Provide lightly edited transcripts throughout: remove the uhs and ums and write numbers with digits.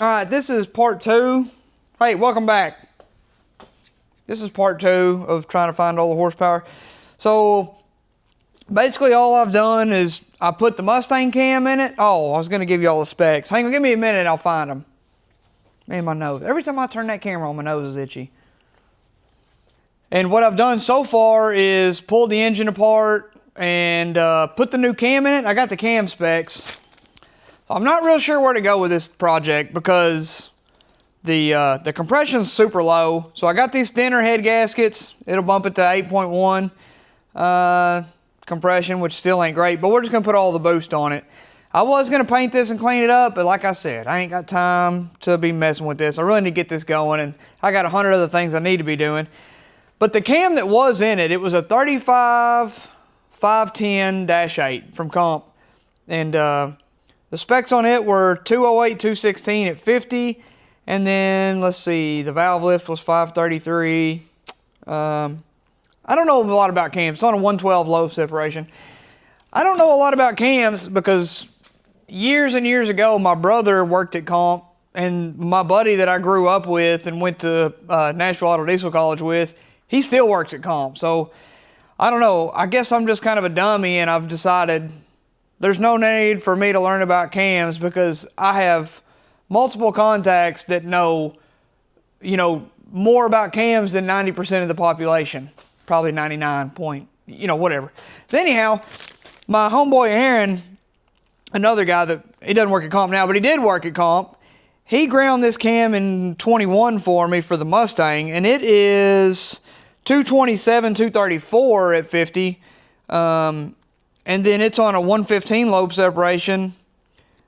All right, this is part 2. Hey, welcome back. This is part 2 of trying to find all the horsepower. So basically all I've done is I put the Mustang cam in it. Oh, I was going to give you all the specs. Hang on, give me a minute, I'll find them. Man, my nose. Every time I turn that camera on, my nose is itchy. And what I've done so far is pull the engine apart and put the new cam in it. I got the cam specs. I'm not real sure where to go with this project because the compression's super low. So I got these thinner head gaskets. It'll bump it to 8.1 compression, which still ain't great, but we're just gonna put all the boost on it. I was gonna paint this and clean it up, but like I said, I ain't got time to be messing with this. I really need to get this going, and I got 100 other things I need to be doing. But the cam that was in it, it was a 35 510-8 from Comp, and the specs on it were 208, 216 at 50, and then let's see, the valve lift was 533. I don't know a lot about cams. It's on a 112 low separation. I don't know a lot about cams because years and years ago, my brother worked at Comp, and my buddy that I grew up with and went to Nashville Auto Diesel College with, he still works at Comp. So I don't know. I guess I'm just kind of a dummy, and I've decided there's no need for me to learn about cams because I have multiple contacts that know, more about cams than 90% of the population. Probably 99 point, whatever. So anyhow, my homeboy Aaron, another guy that, he doesn't work at Comp now, but he did work at Comp. He ground this cam in 21 for me for the Mustang, and it is 227, 234 at 50. And then it's on a 115 lobe separation,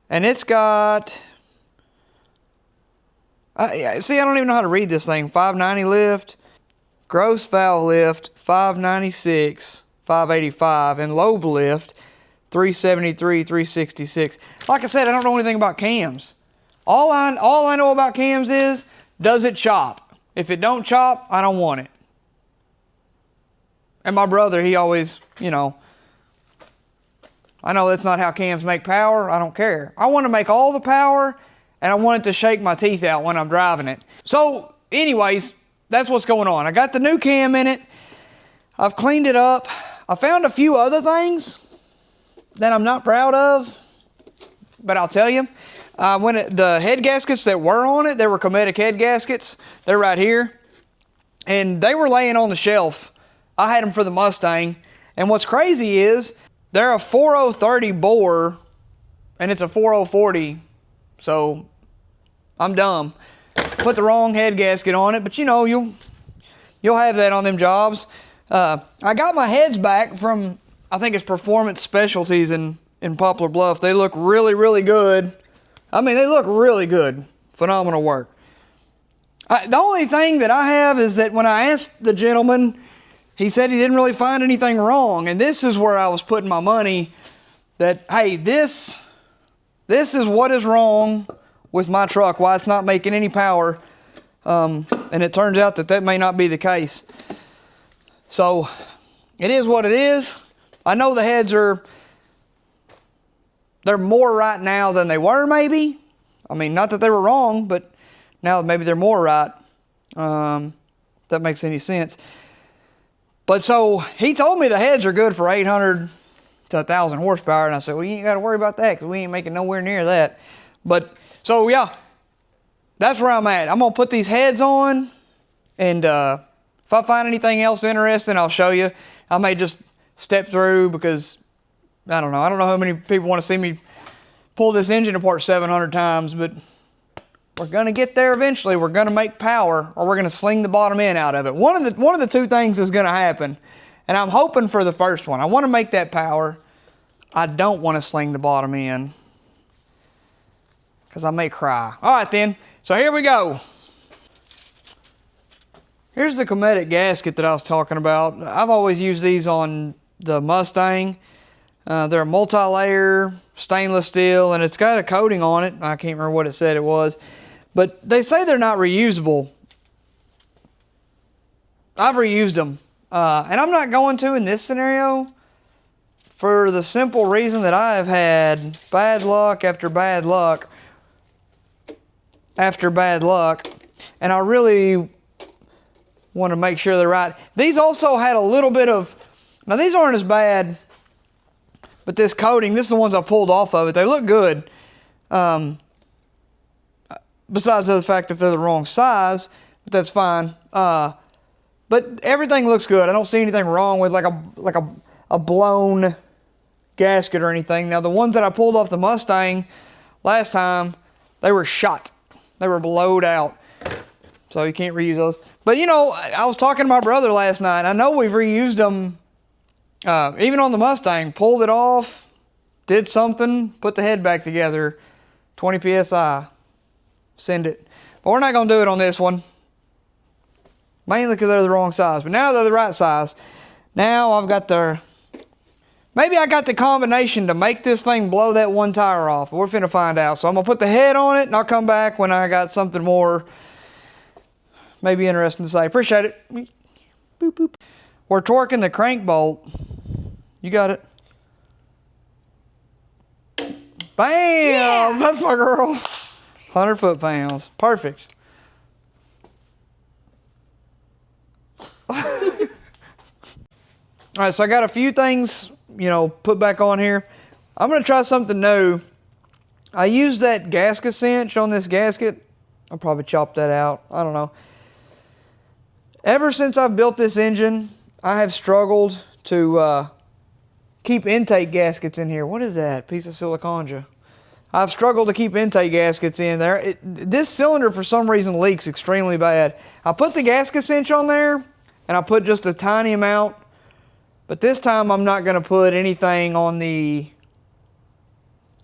and it's got, see, I don't even know how to read this thing. 590 lift, gross valve lift, 596, 585, and lobe lift, 373, 366. Like I said, I don't know anything about cams. All I know about cams is, does it chop? If it don't chop, I don't want it. And my brother, he always, I know that's not how cams make power. I don't care. I want to make all the power, and I want it to shake my teeth out when I'm driving it. So anyways, that's what's going on. I got the new cam in it. I've cleaned it up. I found a few other things that I'm not proud of, but I'll tell you. The head gaskets that were on it, they were Cometic head gaskets. They're right here. And they were laying on the shelf. I had them for the Mustang. And what's crazy is, they're a 4030 bore, and it's a 4040, so I'm dumb. Put the wrong head gasket on it, but you'll have that on them jobs. I got my heads back from, I think it's Performance Specialties in Poplar Bluff. They look really, really good. I mean, they look really good. Phenomenal work. The only thing that I have is that when I asked the gentleman, he said he didn't really find anything wrong, and this is where I was putting my money, that, hey, this is what is wrong with my truck, why it's not making any power, and it turns out that may not be the case. So, it is what it is. I know the heads they're more right now than they were, maybe. I mean, not that they were wrong, but now maybe they're more right. If that makes any sense. But so, he told me the heads are good for 800 to 1,000 horsepower, and I said, well, you ain't got to worry about that, because we ain't making nowhere near that. But, so yeah, that's where I'm at. I'm going to put these heads on, and if I find anything else interesting, I'll show you. I may just step through, because, I don't know how many people want to see me pull this engine apart 700 times, but we're going to get there eventually. We're going to make power, or we're going to sling the bottom end out of it. One of the two things is going to happen, and I'm hoping for the first one. I want to make that power. I don't want to sling the bottom end, because I may cry. All right, then. So here we go. Here's the Cometic gasket that I was talking about. I've always used these on the Mustang. They're a multi-layer stainless steel, and it's got a coating on it. I can't remember what it said it was. But they say they're not reusable. I've reused them. And I'm not going to in this scenario for the simple reason that I have had bad luck after bad luck after bad luck. And I really want to make sure they're right. These also had a little bit of, now these aren't as bad, but this coating, this is the ones I pulled off of it. They look good. Besides the fact that they're the wrong size, but that's fine. But everything looks good. I don't see anything wrong with like a blown gasket or anything. Now the ones that I pulled off the Mustang last time, they were shot. They were blowed out. So you can't reuse those. But you know, I was talking to my brother last night. I know we've reused them, even on the Mustang. Pulled it off, did something, put the head back together, 20 PSI, send it. But we're not going to do it on this one. Mainly because they're the wrong size. But now they're the right size. Now I've got the, maybe I got the combination to make this thing blow that one tire off. But we're finna find out. So I'm going to put the head on it and I'll come back when I got something more maybe interesting to say. Appreciate it. Boop, boop. We're torquing the crank bolt. You got it. Bam! Yeah. That's my girl. 100 foot-pounds. Perfect. All right, so I got a few things, you know, put back on here. I'm going to try something new. I used that gasket cinch on this gasket. I'll probably chop that out. I don't know. Ever since I've built this engine, I have struggled to keep intake gaskets in here. What is that? Piece of siliconia. I've struggled to keep intake gaskets in there. This cylinder, for some reason, leaks extremely bad. I put the gasket cinch on there, and I put just a tiny amount. But this time, I'm not going to put anything on the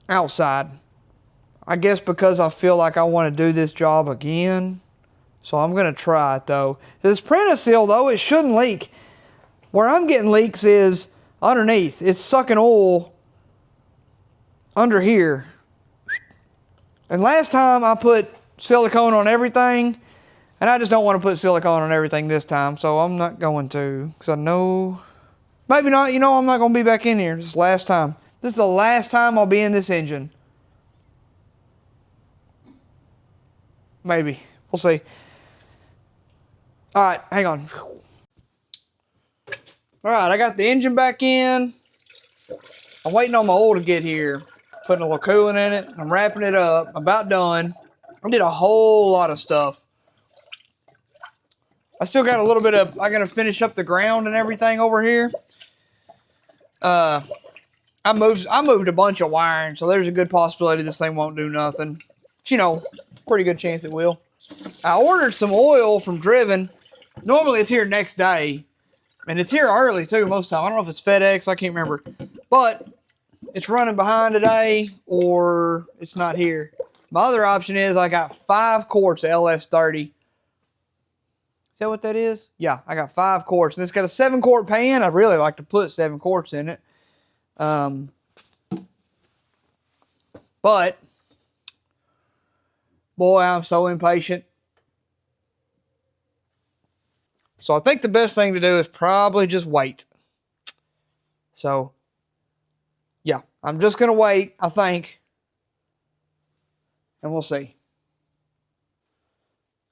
outside. I guess because I feel like I want to do this job again. So I'm going to try it, though. This Prentice-Seal, though, it shouldn't leak. Where I'm getting leaks is underneath. It's sucking oil under here. And last time I put silicone on everything, and I just don't want to put silicone on everything this time, so I'm not going to, because I know, maybe not, you know, I'm not going to be back in here. This is the last time. This is the last time I'll be in this engine. Maybe. We'll see. All right, hang on. All right, I got the engine back in. I'm waiting on my oil to get here. Putting a little coolant in it. I'm wrapping it up. I'm about done. I did a whole lot of stuff. I still got a little bit of, I got to finish up the ground and everything over here. I moved a bunch of wiring, so there's a good possibility this thing won't do nothing. But, you know, pretty good chance it will. I ordered some oil from Driven. Normally it's here next day. And it's here early too most of the time. I don't know if it's FedEx, I can't remember. But it's running behind today or it's not here. My other option is I got 5 quarts of LS30. Is that what that is? Yeah, I got 5 quarts. And it's got a 7 quart pan. I'd really like to put 7 quarts in it. But, boy, I'm so impatient. So I think the best thing to do is probably just wait. So, yeah, I'm just going to wait, I think. And we'll see.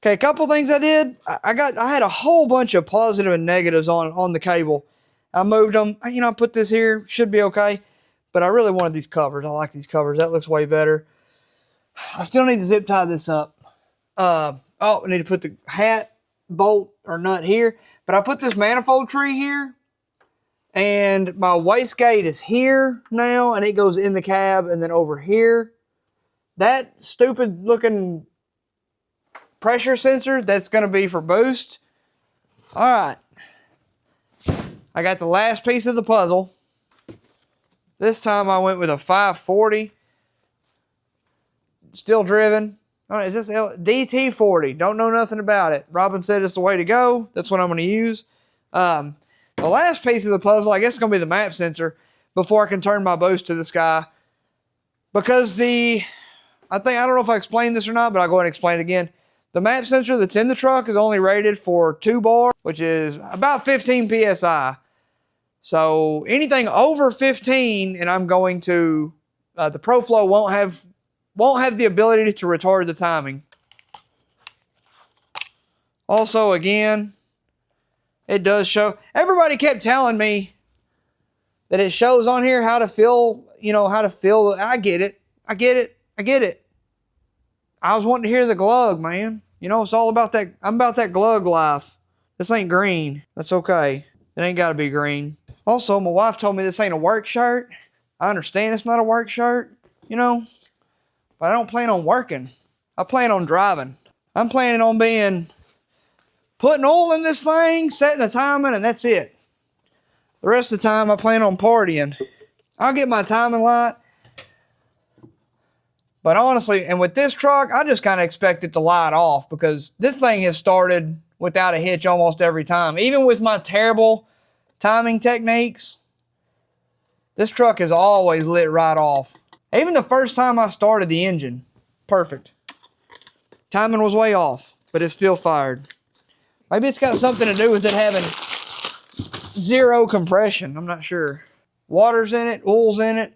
Okay, a couple things I did. I had a whole bunch of positive and negatives on the cable. I moved them. You know, I put this here. Should be okay. But I really wanted these covers. I like these covers. That looks way better. I still need to zip tie this up. I need to put the hat, bolt, or nut here. But I put this manifold tree here. And my wastegate is here now. And it goes in the cab and then over here. That stupid looking pressure sensor, that's going to be for boost. All right. I got the last piece of the puzzle. This time I went with a 540. Still driven. Oh, is this DT40? Don't know nothing about it. Robin said it's the way to go. That's what I'm going to use. The last piece of the puzzle, I guess, is going to be the map sensor before I can turn my boost to the sky. Because I don't know if I explained this or not, but I'll go ahead and explain it again. The map sensor that's in the truck is only rated for 2 bar, which is about 15 PSI. So anything over 15, and I'm going to, the ProFlow won't have the ability to retard the timing. Also, again, it does show. Everybody kept telling me that it shows on here how to fill, you know, how to fill. I get it. I get it. I get it. I was wanting to hear the glug, man. You know, it's all about that. I'm about that glug life. This ain't green. That's okay. It ain't got to be green. Also, my wife told me this ain't a work shirt. I understand it's not a work shirt, you know, but I don't plan on working. I plan on driving. I'm planning on putting oil in this thing, setting the timing, and that's it. The rest of the time, I plan on partying. I'll get my timing light. But honestly, and with this truck, I just kind of expect it to light off because this thing has started without a hitch almost every time. Even with my terrible timing techniques, this truck is always lit right off. Even the first time I started the engine, perfect. Timing was way off, but it still fired. Maybe it's got something to do with it having zero compression. I'm not sure. Water's in it, oil's in it.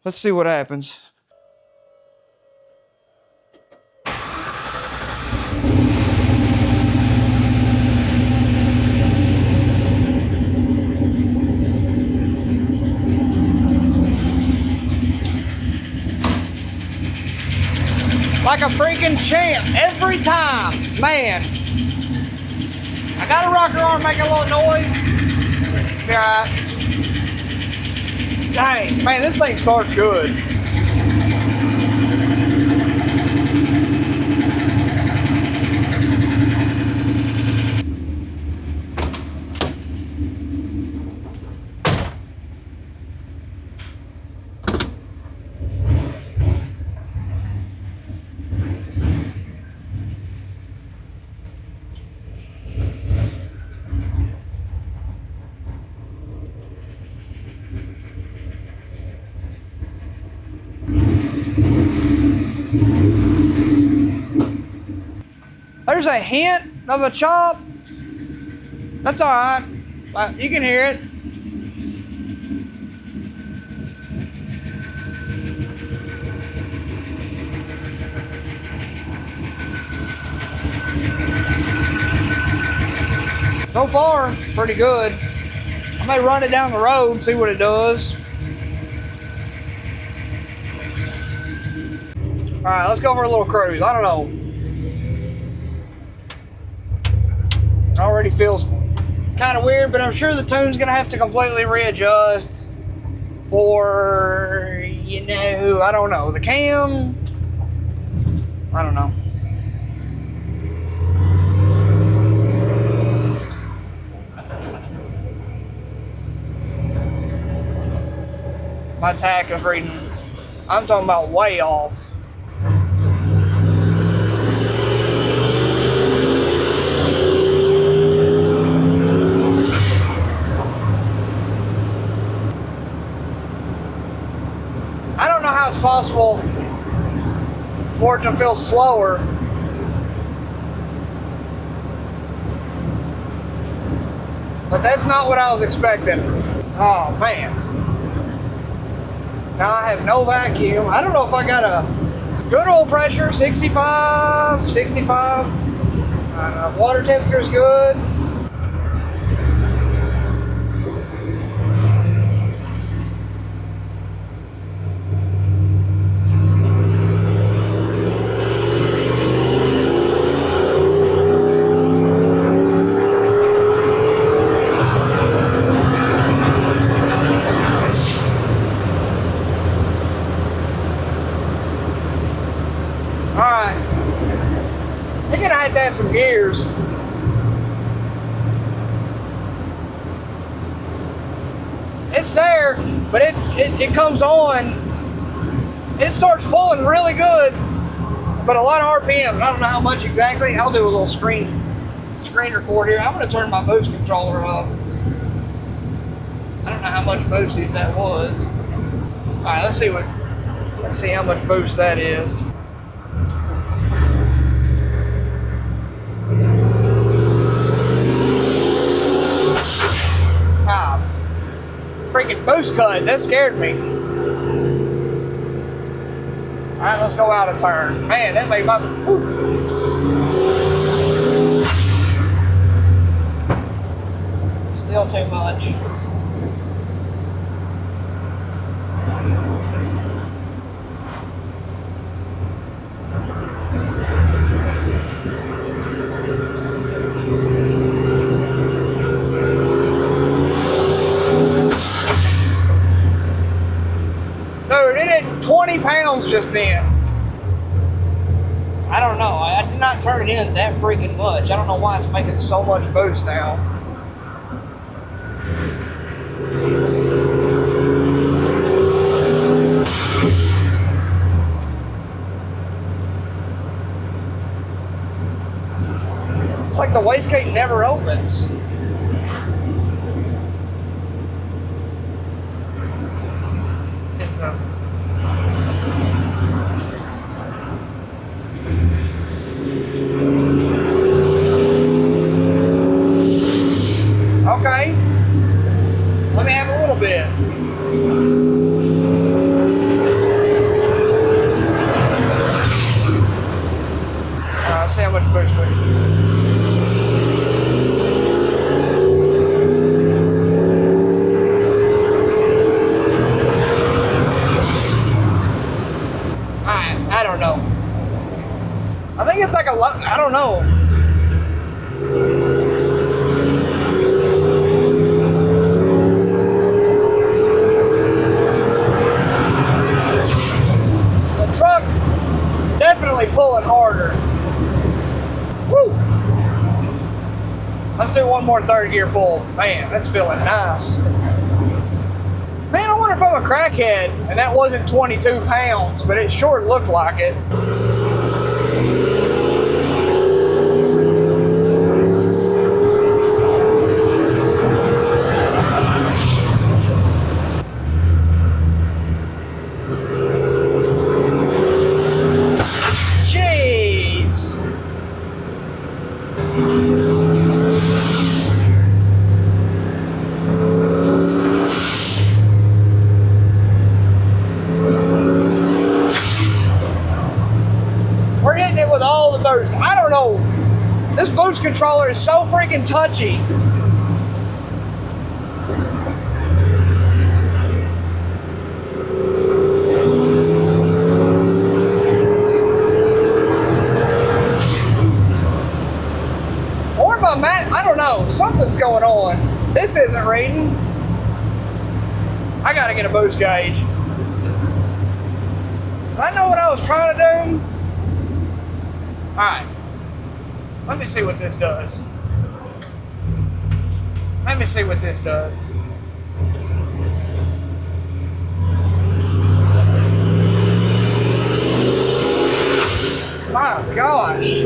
Let's see what happens. Like a freaking champ every time. Man. I got a rocker arm making a little noise. Be alright. Dang, man, this thing starts good. There's a hint of a chop. That's all right. You can hear it. So far, pretty good. I may run it down the road and see what it does. All right, let's go for a little cruise. I don't know. It already feels kind of weird, but I'm sure the tune's gonna have to completely readjust for, you know, I don't know, the cam. I don't know. My tack is reading, I'm talking about way off. I don't know how it's possible for it to feel slower. But that's not what I was expecting. Oh man. Now I have no vacuum. I don't know if I got a good oil pressure, 65. Water temperature is good. Some gears. It's there, but it comes on. It starts pulling really good, but a lot of RPMs. I don't know how much exactly. I'll do a little screen record here. I'm going to turn my boost controller up. I don't know how much boosties that was. All right, let's see how much boost that is. Freaking boost cut, that scared me. All right, let's go out a turn. Man, that made my, whew. Still too much. Dude, it did 20 pounds just then. I don't know. I did not turn it in that freaking much. I don't know why it's making so much boost now. It's like the wastegate never opens. It's the... Okay. Let me have a little bit. Let's see how much boost we get. I don't know. I think it's like a lot, I don't know. The truck definitely pulling harder. Woo! Let's do one more third gear pull. Man, that's feeling nice. Man, I wonder if I'm a crackhead and that wasn't 22 pounds, but it sure looked like it. Jeez. We're hitting it with all the boost. I don't know. This boost controller is so freaking touchy. Or my mat, I don't know. Something's going on. This isn't reading. I gotta get a boost gauge. I know what I was trying to do. Alright, let me see what this does. Let me see what this does. My gosh.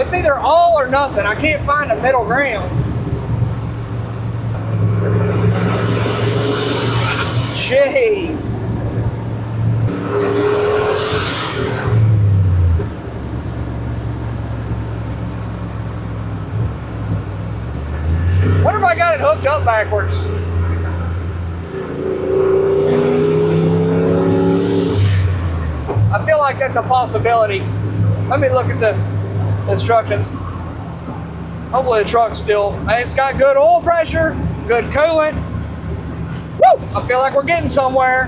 It's either all or nothing. I can't find a middle ground. Jeez. What if I got it hooked up backwards? I feel like that's a possibility. Let me look at the instructions. Hopefully the truck's still, it's got good oil pressure, good coolant. Woo! I feel like we're getting somewhere.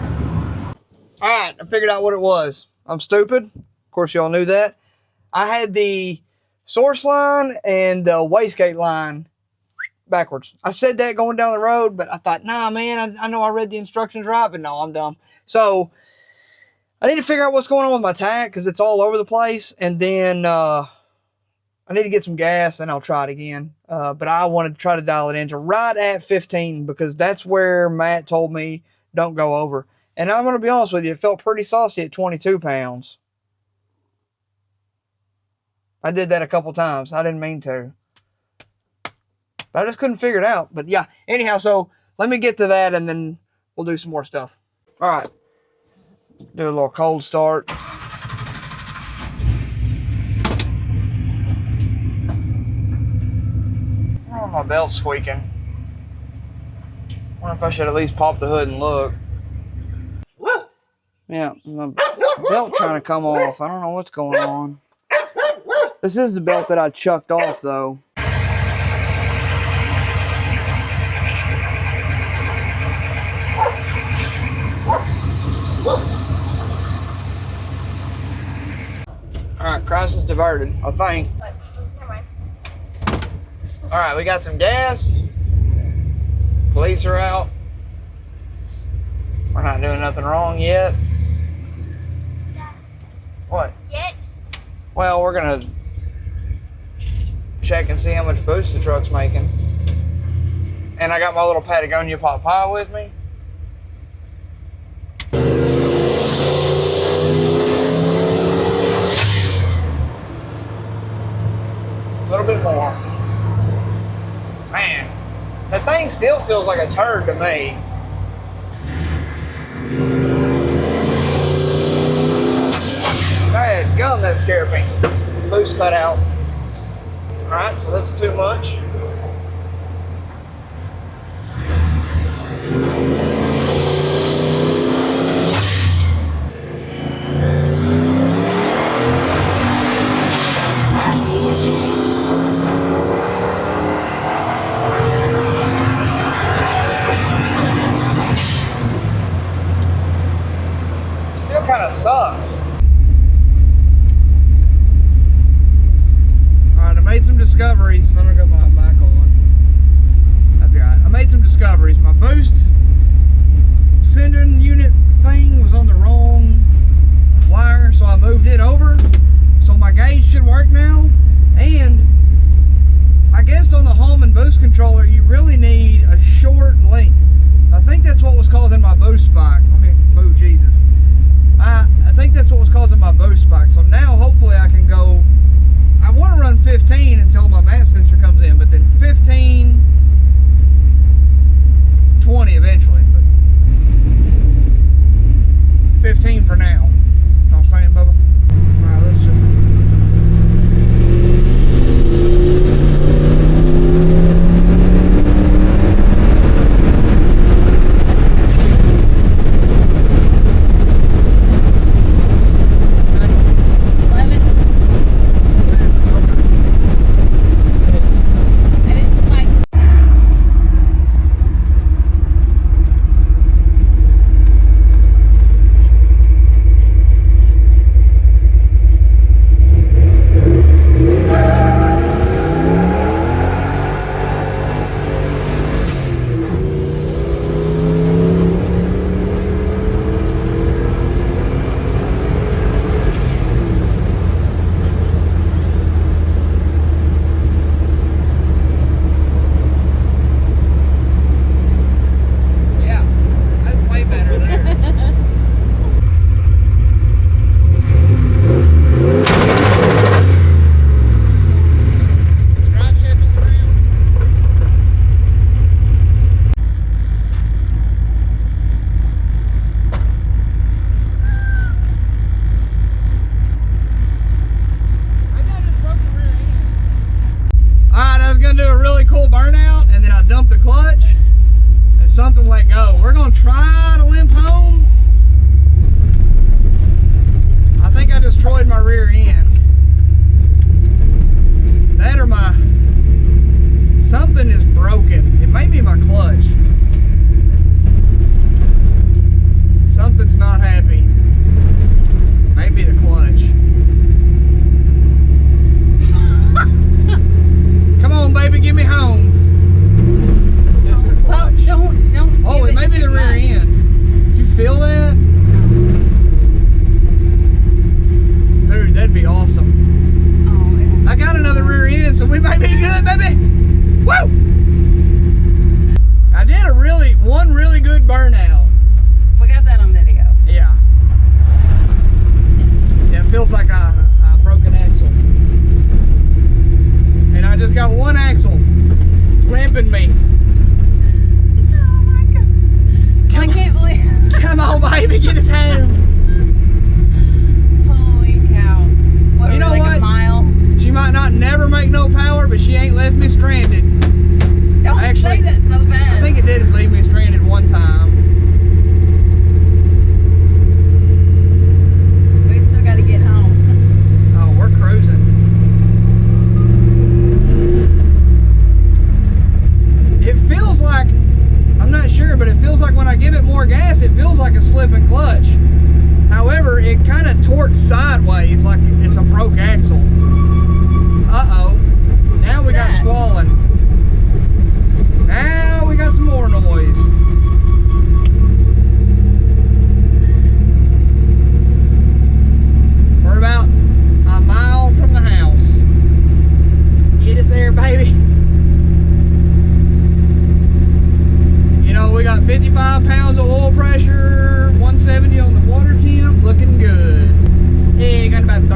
All right, I figured out what it was. I'm stupid. Of course, y'all knew that. I had the source line and the wastegate line backwards. I said that going down the road, but I thought, nah, man, I know I read the instructions right, but no, I'm dumb. So I need to figure out what's going on with my tach because it's all over the place. And then I need to get some gas and I'll try it again. But I want to try to dial it into right at 15 because that's where Matt told me don't go over. And I'm going to be honest with you, it felt pretty saucy at 22 pounds. I did that a couple times. I didn't mean to. But I just couldn't figure it out. But yeah, anyhow, so let me get to that and then we'll do some more stuff. All right. Do a little cold start. Oh my belt's squeaking. Wonder if I should at least pop the hood and look. Yeah, my belt trying to come off. I don't know what's going on. This is the belt that I chucked off though. Alright, crisis diverted, I think. Alright, we got some gas. Police are out. We're not doing nothing wrong yet. What? Yet? Well, we're gonna check and see how much boost the truck's making. And I got my little Patagonia pot pie with me. A little bit more. Man, that thing still feels like a turd to me. Bad gum, that scared me. Boost cut out. Alright, so that's too much. Still kind of sucks. I made some discoveries. I'm gonna go my mic on. That'd be alright. I made some discoveries. My boost sending unit thing was on the wrong wire, so I moved it over. So my gauge should work now. And I guess on the Hallman boost controller, you really need a short length. I think that's what was causing my boost spike. Let me move Jesus. I think that's what was causing my boost spike. So now hopefully I can go. I want to run 15 until my map sensor comes in, but then 15, 20 eventually, but 15 for now. You know what I'm saying, Bubba? Alright, let's just... something let go. We're gonna try to limp home. I think I destroyed my rear end. That or my, something is broken. It may be my clutch. Something's not happy. Maybe the clutch. Come on, baby, get me home. It's the clutch. Well, don't. Oh, it may be the rear end. You feel that? Dude, that'd be awesome. Oh, yeah. I got another rear end, so we might be good, baby. Woo! I did one really good burnout. We got that on video. Yeah. Yeah, it feels like I broke an axle. And I just got one axle limping me. Oh my gosh. I can't believe. Come on, baby, get us home. Holy cow. What, You know like what? a mile? She might not never make no power, but she ain't left me stranded.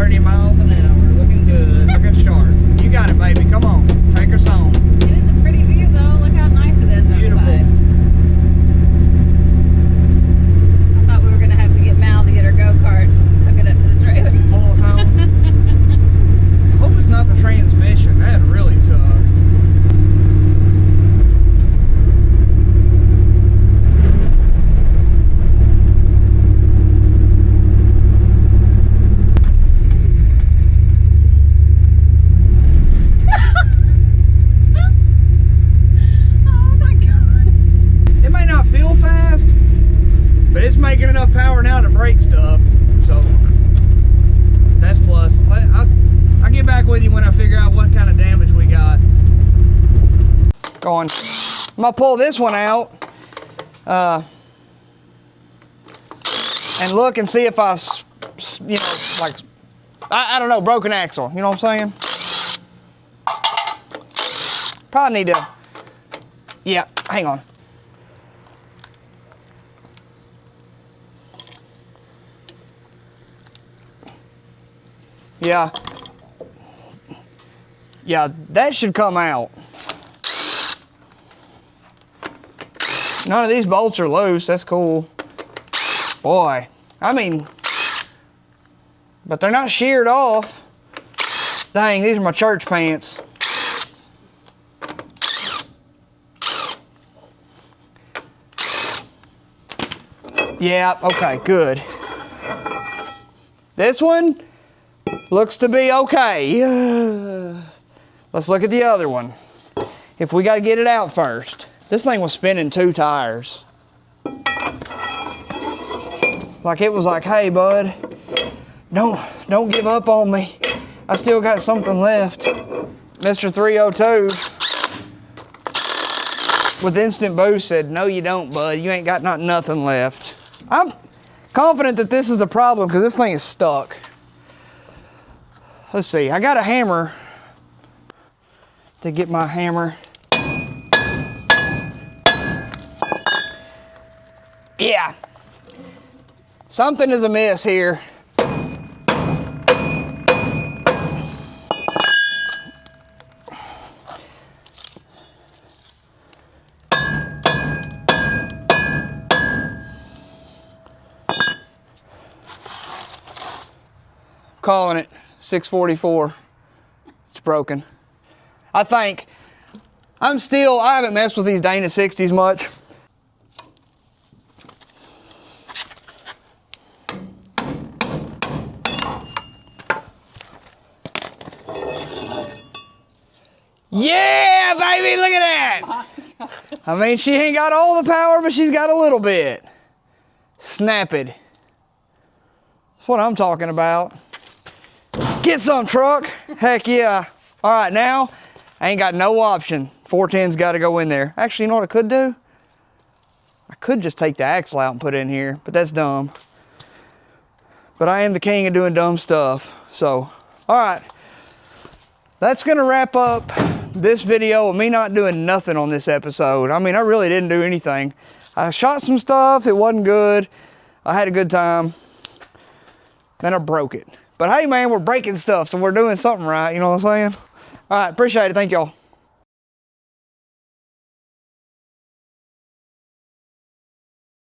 30 miles an hour, looking good, looking sharp. You got it, baby. Come on, take us home. It is a pretty view though. Look how nice it is Beautiful. outside. I thought we were gonna have to get Mal to get her go-kart, hook it up to the trailer. Pull us home. I hope it's not the transmission. That'd really suck. Making enough power now to break stuff, so that's plus. I'll get back with you when I figure out what kind of damage we got. Going. I'm gonna pull this one out and look and see if I, you know, like, I don't know, broken axle. You know what I'm saying? Probably need to. Yeah, hang on. Yeah, that should come out. None of these bolts are loose, that's cool. Boy, I mean, but they're not sheared off. Dang, these are my church pants. Yeah, okay, good. This one looks to be okay. Let's look at the other one. If we got to get it out first. This thing was spinning 2 tires. Like it was like, hey bud, don't give up on me. I still got something left. Mr. 302 with instant boost said, no you don't bud, you ain't got nothing left. I'm confident that this is the problem because this thing is stuck. Let's see, I got a hammer to get my hammer. Yeah, something is amiss here. Calling it 644. It's broken. I think I haven't messed with these Dana 60s much. Yeah, baby, look at that. I mean, she ain't got all the power, but she's got a little bit. Snapped. That's what I'm talking about. Get some, truck. Heck yeah. All right, now I ain't got no option. 410's got to go in there. Actually, you know what I could do? I could just take the axle out and put it in here, but that's dumb. But I am the king of doing dumb stuff. So, all right. That's going to wrap up this video of me not doing nothing on this episode. I mean, I really didn't do anything. I shot some stuff. It wasn't good. I had a good time. Then I broke it. But hey, man, we're breaking stuff, so we're doing something right. You know what I'm saying? All right, appreciate it. Thank y'all.